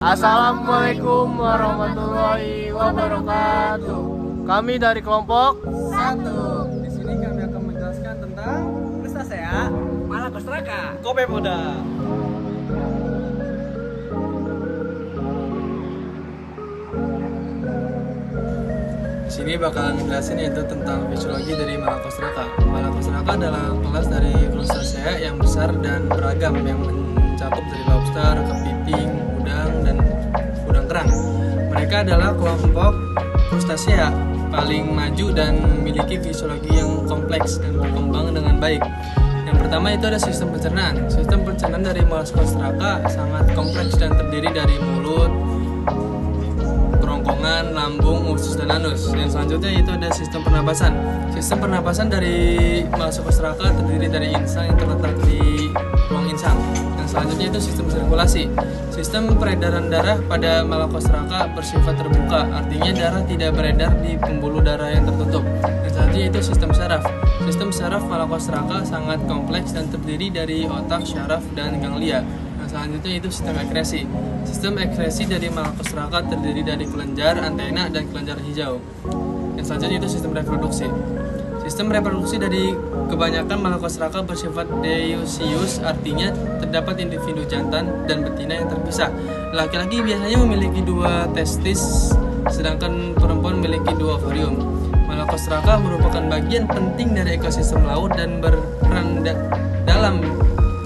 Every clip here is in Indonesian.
Assalamualaikum warahmatullahi wabarakatuh. Kami dari kelompok 1. Di sini kami akan menjelaskan tentang Krustasea, Malacostraca, Copepoda. Di sini bakalan ngejelasin yaitu tentang fisiologi dari Malacostraca. Malacostraca adalah kelas dari Krustasea yang besar dan beragam yang mencakup dari lobster, kepiting, udang, dan udang kerang. Mereka adalah kelompok Krustasea paling maju dan memiliki fisiologi yang kompleks dan berkembang dengan baik. Yang pertama itu ada sistem pencernaan. Sistem pencernaan dari Malacostraca sangat kompleks dan terdiri dari mulut, kerongkongan, lambung, usus, dan anus. Yang selanjutnya itu ada sistem pernapasan. Sistem pernapasan dari Malacostraca terdiri dari insang yang terletak di ruang insang. Yang selanjutnya itu sistem sirkulasi. Sistem peredaran darah pada Malacostraca bersifat terbuka, artinya darah tidak beredar di pembuluh darah yang tertutup. Yang selanjutnya itu sistem saraf. Sistem saraf Malacostraca sangat kompleks dan terdiri dari otak, syaraf, dan ganglia. Yang selanjutnya itu sistem ekresi. Sistem ekresi dari Malacostraca terdiri dari kelenjar, antena, dan kelenjar hijau. Yang selanjutnya itu sistem reproduksi. Sistem reproduksi dari kebanyakan Malacostraca bersifat dioecious, artinya terdapat individu jantan dan betina yang terpisah. Laki-laki biasanya memiliki 2 testis, sedangkan perempuan memiliki 2 ovarium. Malacostraca merupakan bagian penting dari ekosistem laut dan berperan dalam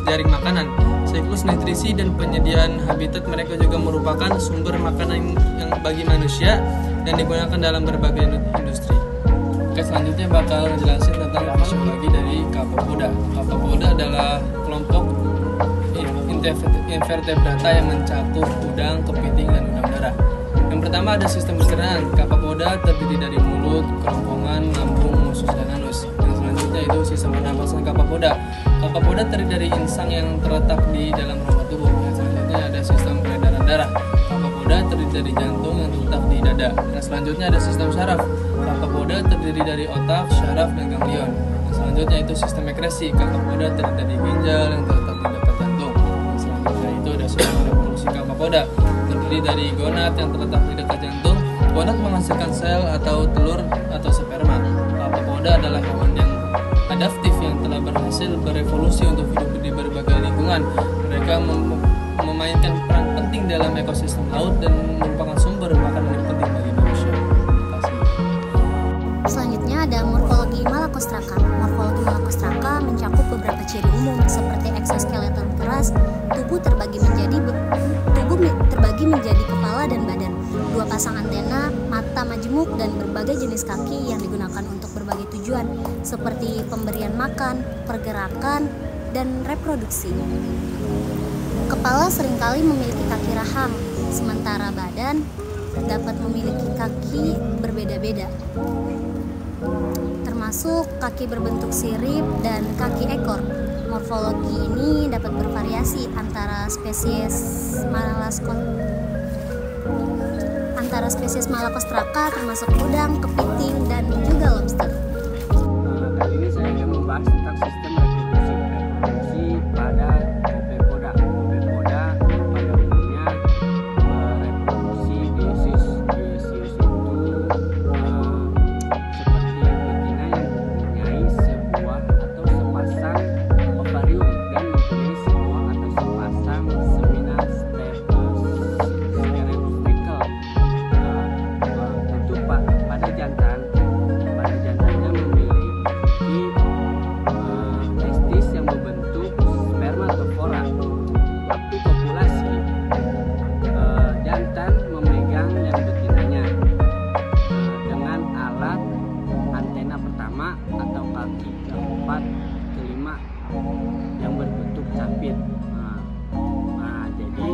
jaring makanan. Siklus nutrisi dan penyediaan habitat mereka juga merupakan sumber makanan yang bagi manusia dan digunakan dalam berbagai industri. Oke, selanjutnya bakal ngejelasin tentang fisiologi dari Copepoda. Copepoda adalah kelompok invertebrata yang mencakup udang, kepiting, dan udang darah. Yang pertama ada sistem pencernaan. Copepoda terdiri dari mulut, kerongkongan, lambung, usus, dan anus. Yang selanjutnya itu sistem pernapasan Copepoda. Copepoda terdiri dari insang yang terletak di dalam rongga tubuh. Yang selanjutnya ada sistem peredaran darah. Copepoda terdiri dari jantung yang terletak di dada. Yang selanjutnya ada sistem saraf. Copepoda terdiri dari otak, syaraf, dan ganglion. Yang selanjutnya itu sistem ekresi. Copepoda terdiri dari ginjal yang terletak di dekat jantung. Yang selanjutnya itu ada sistem reproduksi Copepoda terdiri dari gonad yang terletak di dekat jantung. Gonad menghasilkan sel atau telur atau sperma. Copepoda adalah hewan yang adaptif yang telah berhasil berevolusi untuk hidup di berbagai lingkungan. Mereka memainkan peran penting dalam ekosistem laut dan merupakan sumber makanan yang penting bagi manusia. Selanjutnya ada morfologi Malacostraca. Morfologi Malacostraca mencakup beberapa ciri umum seperti eksoskeleton keras, tubuh terbagi menjadi kepala dan badan, 2 pasang antena, mata majemuk, dan berbagai jenis kaki yang digunakan untuk berbagai tujuan seperti pemberian makan, pergerakan, dan reproduksi. Kepala seringkali memiliki kaki rahang, sementara badan dapat memiliki kaki berbeda-beda, termasuk kaki berbentuk sirip dan kaki ekor. Morfologi ini dapat bervariasi antara spesies Malacostraca termasuk udang, kepiting, dan juga lobster. Kali ini saya akan membahas tentang sistem reproduksi pada Copepoda. Copepoda pada umumnya mereproduksi diesis. Diesis itu seperti betina yang mempunyai sebuah atau sepasang ovarium dan mempunyai sebuah atau sepasang semina spherical. Untuk pada jantannya memiliki testis yang membentuk spermatofora. Waktu kopulasi, jantan memegang yang betinanya dengan alat antena pertama atau kaki keempat, kelima yang berbentuk capit. Jadi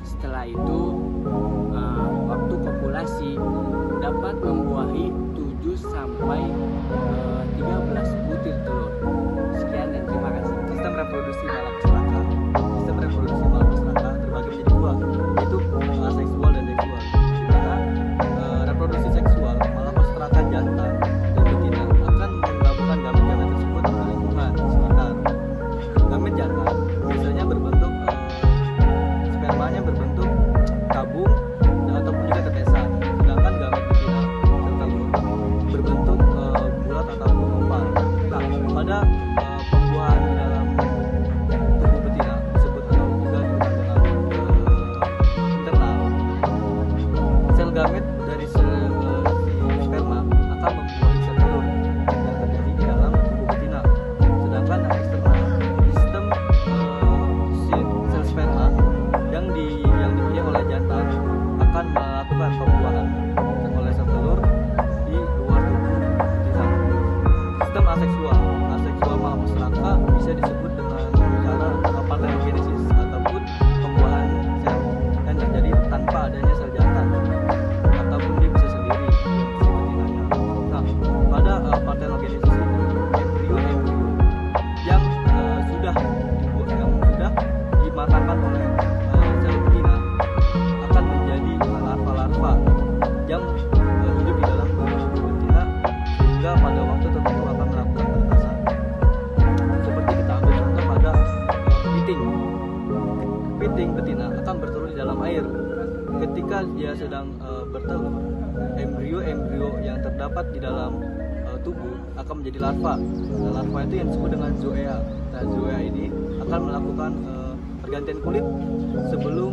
setelah itu waktu kopulasi dapat membuahi 7 sampai 13 butir telur. Sekian dan terima kasih. Sistem reproduksi Malacostraca. Sistem reproduksi Malacostraca terbagi menjadi 2, yaitu seksual dan seksual. Dimana reproduksi seksual Malacostraca jantan dan betina akan menggabungkan gamet-gamet tersebut ke lingkungan sekitar. Gamet jantan biasanya berbentuk spermanya berbentuk jantan akan melakukan pembuahan olesan telur di luar tubuh betina. Sistem aseksual masyarakat bisa disebut dengan cara parthenogenesis ataupun pembuahan sel yang terjadi tanpa adanya sel jantan, ataupun dia bisa sendiri si betinanya. Nah, pada parthenogenesis ini embrio yang sudah dimatangkan oleh sel betina akan menjadi larva-larva yang hidup di dalam tubuh betina, sehingga pada waktu tertentu akan melakukan penetasan. Seperti kita ambil contoh pada kepiting betina akan bertelur di dalam air. Ketika dia sedang bertelur, embrio yang terdapat di dalam tubuh akan menjadi larva. Nah, larva itu yang disebut dengan zoea. Nah, zoea ini akan melakukan pergantian kulit sebelum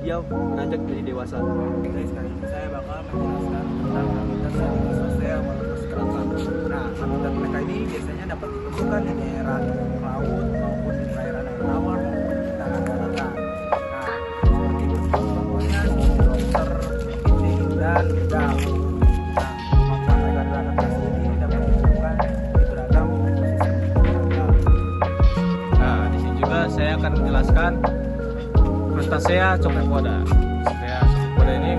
dia beranjak menjadi dewasa. Jadi sekali ini saya bakal menjelaskan tentang habitat Salmonid sosea monocostrata. Nah, habitat mereka ini biasanya dapat ditemukan di daerah laut maupun di perairan air tawar maupun di tanah daratan. Nah, seperti contohnya lobster, kepiting, dan udang. Nah, kemampuan mereka beradaptasi ini dapat ditemukan di beragam ekosistem yang ada. Nah, di sini juga saya akan menjelaskan Crustacea copepoda. Crustacea copepoda ini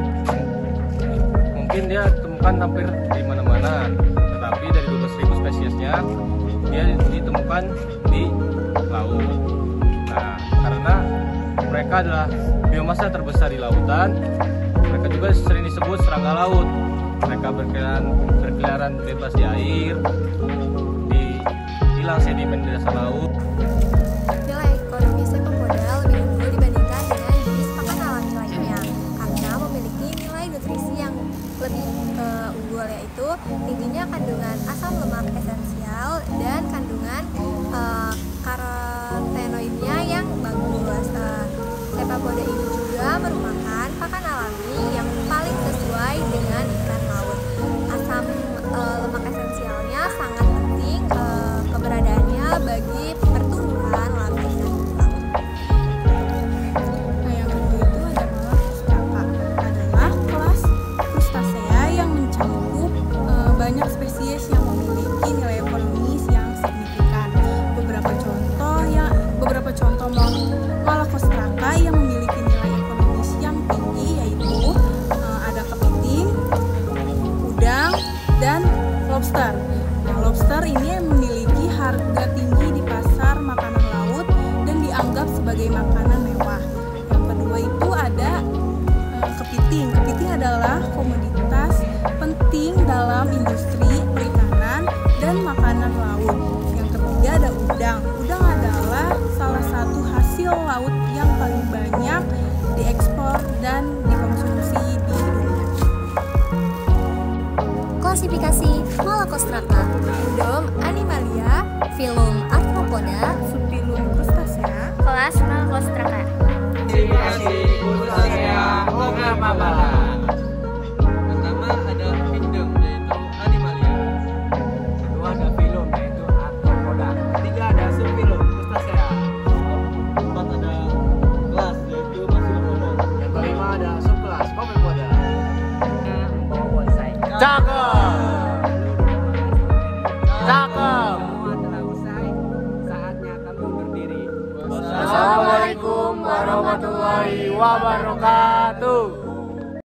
mungkin dia ditemukan hampir di mana-mana, tetapi dari 12.000 spesiesnya dia ditemukan di laut. Nah, karena mereka adalah biomasa terbesar di lautan, mereka juga sering disebut serangga laut. Mereka berkeliaran bebas di air, di hilang sedimen di dasar laut. Nilai ekonomi sepopoda lebih unggul dibandingkan dengan jenis pakan alami lainnya karena memiliki nilai nutrisi yang lebih unggul, yaitu tingginya kandungan asam lemak esensial dan kandungan karotenoidnya yang bagus. Sepopoda ini juga merupakan pakan alami yang paling sesuai dengan ikan laut. Asam lemak esensialnya sangat penting keberadaannya bagi pertumbuhan larva ikan laut. Nah, yang kedua itu adalah Crustacea, adalah kelas Crustacea yang mencakup banyak spesies yang memiliki nilai ekonomis yang signifikan. Beberapa contoh Malacostraca yang memiliki nilai ekonomis yang tinggi yaitu ada kepiting, udang, dan lobster. Nah, lobster ini memiliki harga tinggi di pasar makanan laut dan dianggap sebagai makanan mewah. Yang kedua itu ada kepiting. Kepiting adalah komoditas penting dalam industri perikanan dan makanan laut. Yang ketiga ada udang. Udang adalah salah satu hasil laut yang paling banyak diekspor dan dikonsumsi di dunia. Klasifikasi Malacostraca. Dom Animalia, Filum Arthropoda. Subfilum Crustacea. kelas Malacostraca. Klasifikasi Crustacea Ogramabala. Pertama ada kingdom yaitu Animalia. Kedua ada filum yaitu Arthropoda. Ketiga ada subfilum Crustacea. Keempat ada kelas yaitu Masilopoda. Yang kelima ada subkelas Copepoda. Membawa bonsai. Cakep. Cakep. Semua telah usai. Saatnya kami undur diri. Assalamualaikum warahmatullahi wabarakatuh.